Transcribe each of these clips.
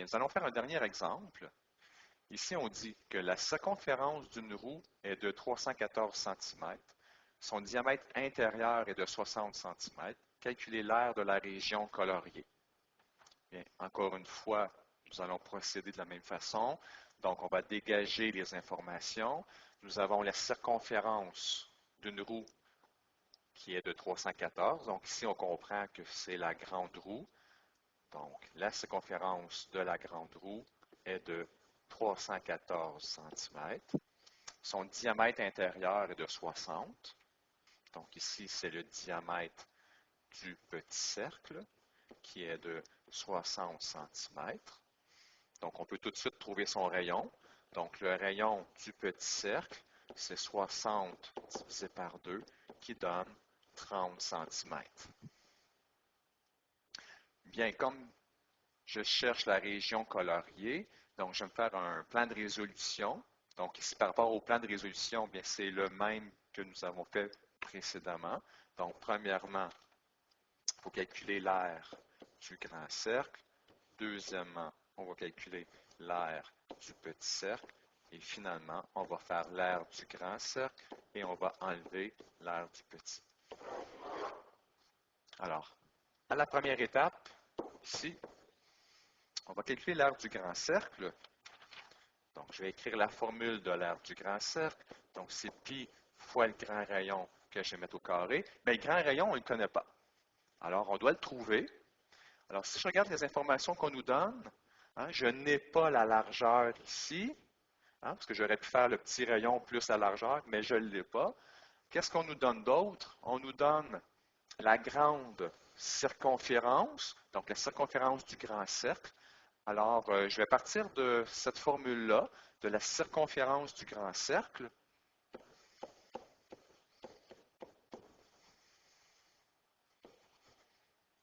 Bien, nous allons faire un dernier exemple. Ici, on dit que la circonférence d'une roue est de 314 cm. Son diamètre intérieur est de 60 cm. Calculez l'aire de la région coloriée. Bien, encore une fois, nous allons procéder de la même façon. Donc, on va dégager les informations. Nous avons la circonférence d'une roue qui est de 314. Donc, ici, on comprend que c'est la grande roue. Donc, la circonférence de la grande roue est de 314 cm. Son diamètre intérieur est de 60. Donc, ici, c'est le diamètre du petit cercle qui est de 60 cm. Donc, on peut tout de suite trouver son rayon. Donc, le rayon du petit cercle, c'est 60 divisé par 2 qui donne 30 cm. Bien, comme je cherche la région coloriée, donc je vais me faire un plan de résolution. Donc, ici, par rapport au plan de résolution, bien, c'est le même que nous avons fait précédemment. Donc, premièrement, il faut calculer l'aire du grand cercle. Deuxièmement, on va calculer l'aire du petit cercle. Et finalement, on va faire l'aire du grand cercle et on va enlever l'aire du petit. Alors, à la première étape, ici, on va calculer l'aire du grand cercle. Donc, je vais écrire la formule de l'aire du grand cercle. Donc, c'est pi fois le grand rayon que je vais mettre au carré. Mais le grand rayon, on ne le connaît pas. Alors, on doit le trouver. Alors, si je regarde les informations qu'on nous donne, je n'ai pas la largeur ici, parce que j'aurais pu faire le petit rayon plus la largeur, mais je ne l'ai pas. Qu'est-ce qu'on nous donne d'autre? On nous donne la grande circonférence, donc la circonférence du grand cercle. Alors, je vais partir de cette formule-là, de la circonférence du grand cercle.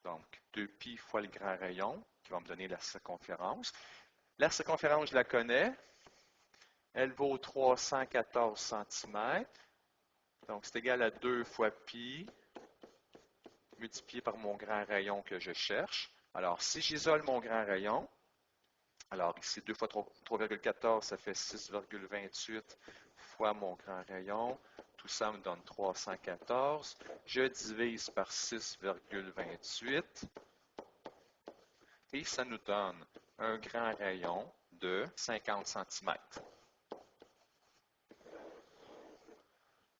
Donc, 2pi fois le grand rayon, qui va me donner la circonférence. La circonférence, je la connais. Elle vaut 314 cm. Donc, c'est égal à 2 fois pi multiplié par mon grand rayon que je cherche. Alors, si j'isole mon grand rayon, alors ici, 2 fois 3,14, ça fait 6,28 fois mon grand rayon. Tout ça me donne 314. Je divise par 6,28 et ça nous donne un grand rayon de 50 cm.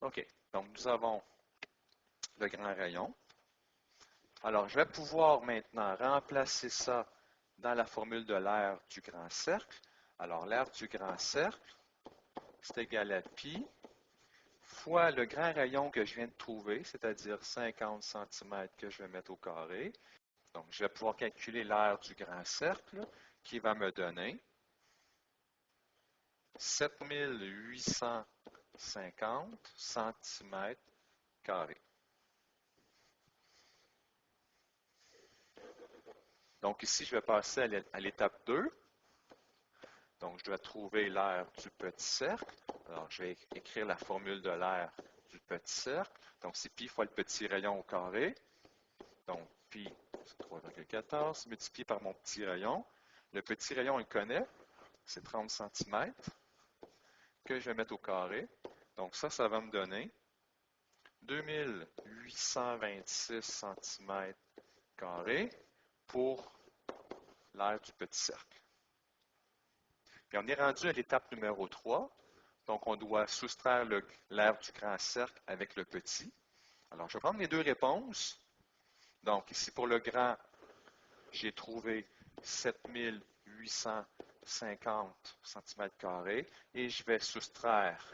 OK, donc nous avons le grand rayon. Alors, je vais pouvoir maintenant remplacer ça dans la formule de l'aire du grand cercle. Alors, l'aire du grand cercle, c'est égal à pi fois le grand rayon que je viens de trouver, c'est-à-dire 50 cm que je vais mettre au carré. Donc, je vais pouvoir calculer l'aire du grand cercle qui va me donner 7850 cm carrés. Donc, ici, je vais passer à l'étape 2. Donc, je dois trouver l'aire du petit cercle. Alors, je vais écrire la formule de l'aire du petit cercle. Donc, c'est pi fois le petit rayon au carré. Donc, pi, c'est 3,14 multiplié par mon petit rayon. Le petit rayon, on le connaît. C'est 30 cm que je vais mettre au carré. Donc, ça va me donner 2826 cm carrés pour l'aire du petit cercle. Puis on est rendu à l'étape numéro 3. Donc, on doit soustraire l'aire du grand cercle avec le petit. Alors, je vais prendre les deux réponses. Donc, ici, pour le grand, j'ai trouvé 7850 cm² et je vais soustraire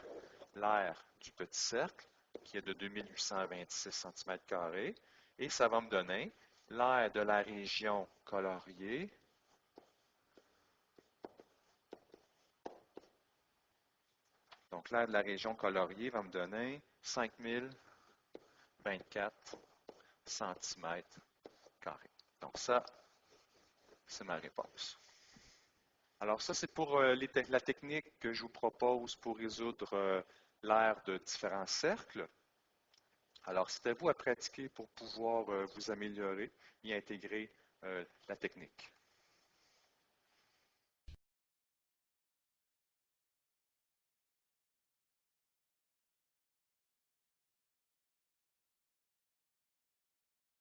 l'aire du petit cercle, qui est de 2826 cm², et ça va me donner l'aire de la région coloriée, donc l'aire de la région coloriée va me donner 5024 cm². Donc ça, c'est ma réponse. Alors ça, c'est pour la technique que je vous propose pour résoudre l'aire de différents cercles. Alors, c'est à vous à pratiquer pour pouvoir vous améliorer et intégrer la technique.